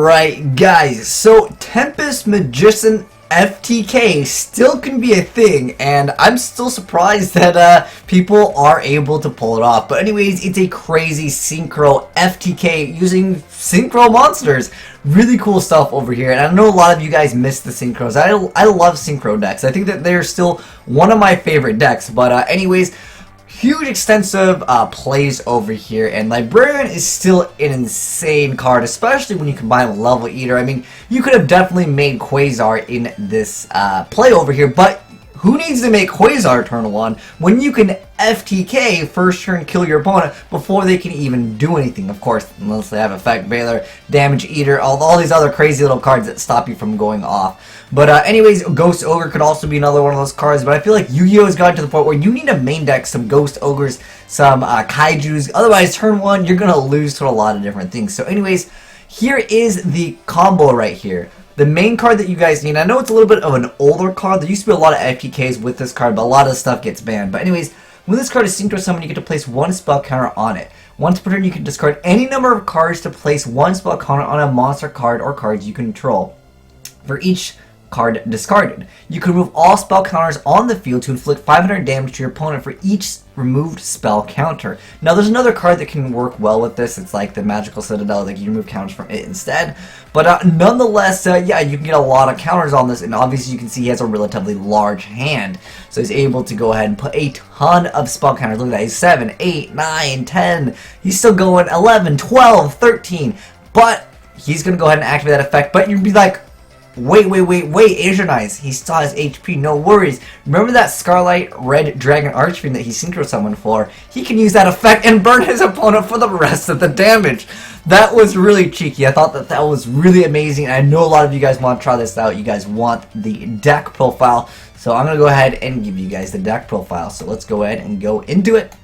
Alright guys, so Tempest Magician FTK still can be a thing, and I'm still surprised that people are able to pull it off. But anyways, it's a crazy synchro FTK using synchro monsters. Really cool stuff over here, and I know a lot of you guys miss the synchros. I love synchro decks. I think that they're still one of my favorite decks. But anyways, huge extensive plays over here, and Librarian is still an insane card, especially when you combine with Level Eater. I mean, you could have definitely made Quasar in this play over here, but who needs to make Quasar turn 1 when you can FTK first turn kill your opponent before they can even do anything? Of course, unless they have Effect Veiler, Damage Eater, all these other crazy little cards that stop you from going off. But anyways, Ghost Ogre could also be another one of those cards, but I feel like Yu-Gi-Oh! Has gotten to the point where you need to main deck some Ghost Ogres, some Kaijus, otherwise turn 1 you're going to lose to a lot of different things. So anyways, here is the combo right here. The main card that you guys need, I know it's a little bit of an older card, there used to be a lot of FTKs with this card, but a lot of stuff gets banned. But anyways, when this card is Synchro Summon, you get to place 1 spell counter on it. Once per turn, you can discard any number of cards to place 1 spell counter on a monster card or cards you control. For each card discarded, you can remove all spell counters on the field to inflict 500 damage to your opponent for each removed spell counter. Now there's another card that can work well with this. It's like the Magical Citadel, like you remove counters from it instead. But nonetheless, yeah, you can get a lot of counters on this, and obviously you can see he has a relatively large hand, so he's able to go ahead and put a ton of spell counters. Look at that, he's 7, 8, 9, 10, he's still going 11, 12, 13, but he's gonna go ahead and activate that effect. But you'd be like, wait, Azneyes, he still has HP, no worries. Remember that Scarlet Red Dragon Archfiend that he Synchro Summoned for? He can use that effect and burn his opponent for the rest of the damage. That was really cheeky. I thought that was really amazing, and I know a lot of you guys want to try this out. You guys want the deck profile, so I'm going to go ahead and give you guys the deck profile. So let's go ahead and go into it.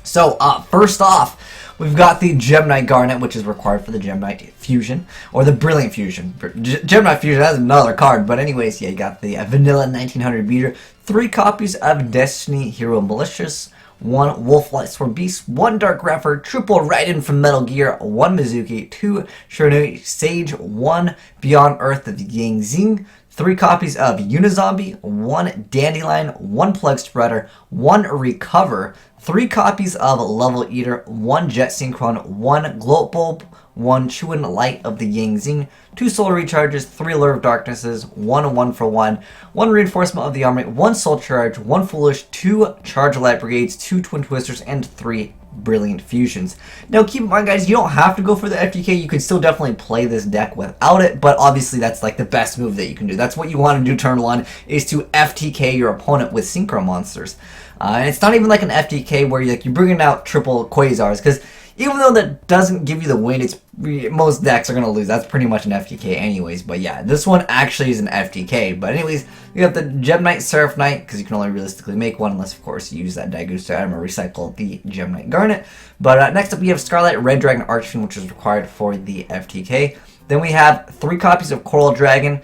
So first off, we've got the Gemini Garnet, which is required for the Gemini Fusion, or the Brilliant Fusion. Gemini Fusion, that's another card, but anyways, yeah, you got the Vanilla 1900 Beater, 3 copies of Destiny Hero Malicious, 1 Wolf Lightsworn Beast, 1 Dark Rapper, triple Raiden from Metal Gear, 1 Mizuki, 2 Shiranui Sage, 1 Beyond Earth of Yang Xing, 3 copies of Unizombie, 1 Dandelion, 1 Plug Spreader, 1 Recover, 3 copies of Level Eater, 1 Jet Synchron, 1 Gloat Bulb, 1 Chuan Light of the Yang Xing, 2 Soul Recharges, 3 Lure of Darknesses, 1 1-for-1, 1 Reinforcement of the Armory, 1 Soul Charge, 1 Foolish, 2 Charge Light Brigades, 2 Twin Twisters, and 3 Brilliant Fusions. Now keep in mind guys, you don't have to go for the FTK, you can still definitely play this deck without it, but obviously that's like the best move that you can do. That's what you want to do turn 1, is to FTK your opponent with Synchro Monsters. And it's not even like an FTK where you're bringing out triple Quasars, because even though that doesn't give you the win, most decks are going to lose. That's pretty much an FTK anyways. But yeah, this one actually is an FTK. But anyways, you got the Gem Knight, Seraph Knight, because you can only realistically make one, unless of course you use that Daigusto item or recycle the Gem Knight Garnet. But next up we have Scarlet Red Dragon Archfiend, which is required for the FTK. Then we have 3 copies of Coral Dragon.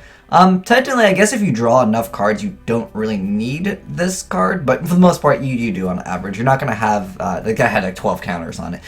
Technically, I guess if you draw enough cards, you don't really need this card, but for the most part, you do on average. You're not going to have, the guy had like 12 counters on it.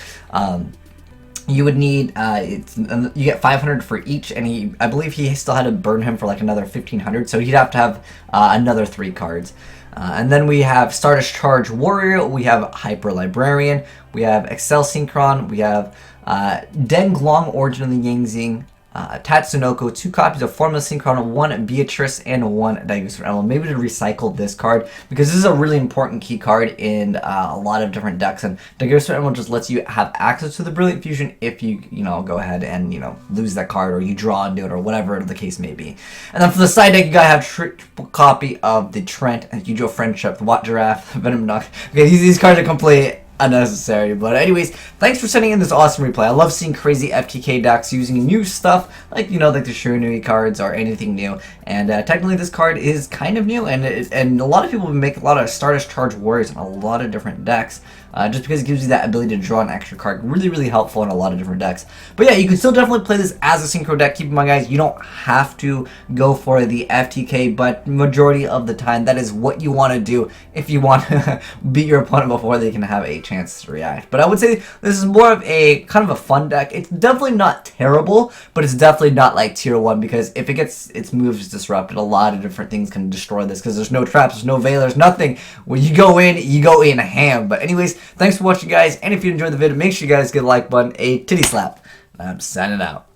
You would need, you get 500 for each, and I believe he still had to burn him for like another 1500, so he'd have to have another 3 cards. And then we have Stardust Charge Warrior, we have Hyper Librarian, we have Excel Synchron, we have Denglong Origin of the Yang Xing, Tatsunoko, 2 copies of Formula Synchron, 1 Beatrice, and 1 Daigusto Emblem. Maybe to recycle this card, because this is a really important key card in a lot of different decks, and Daigusto Emblem just lets you have access to the Brilliant Fusion if you, go ahead and, lose that card, or you draw into it, or whatever the case may be. And then for the side deck, you gotta have triple copy of the Trent and Yujo Friendship, the Watt Giraffe, Venom Knock. Okay, these cards are completely unnecessary, but anyways, thanks for sending in this awesome replay. I love seeing crazy FTK decks using new stuff, like like the Shiranui cards or anything new. And technically this card is kind of new, and a lot of people make a lot of Stardust Charge Warriors in a lot of different decks. just because it gives you that ability to draw an extra card. Really, really helpful in a lot of different decks. But yeah, you can still definitely play this as a synchro deck. Keep in mind, guys, you don't have to go for the FTK, but majority of the time, that is what you want to do if you want to beat your opponent before they can have a chance to react. But I would say this is more of a kind of a fun deck. It's definitely not terrible, but it's definitely not like tier 1, because if it gets its moves disrupted, a lot of different things can destroy this, because there's no traps, there's no veilers, nothing. When you go in ham. But anyways, thanks for watching, guys, and if you enjoyed the video, make sure you guys give a like button a titty slap. I'm signing out.